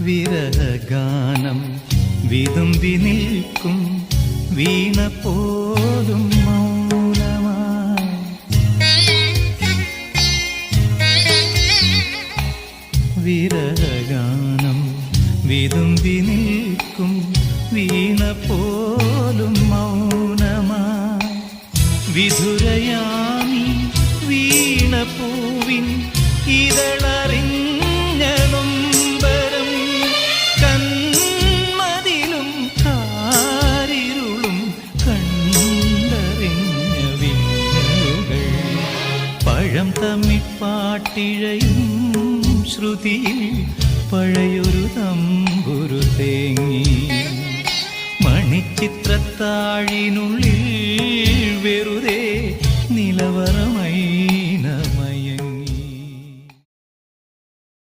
വിരഹഗാനം വിതുമ്പി നിൽക്കും വീണ പോലും മൗനമായി. വിരഹഗാനം വിതുമ്പി നിൽക്കും വീണ പോലും മൗനമായി. വിധുരയാമി വീണ പൂവിൻ ഇതളറിഞ്ഞ നൊമ്പരം കന്മതിലും കാരിരുളും കണ്ടറിഞ്ഞ വിങ്ങലുകൾ. പഴം തമ്മിപ്പാട്ടിഴയും ശ്രുതിയിൽ പഴയൊരു തമ്പുരു തേങ്ങി. മണിച്ചിത്രത്താഴിനുള്ളിൽ വെറും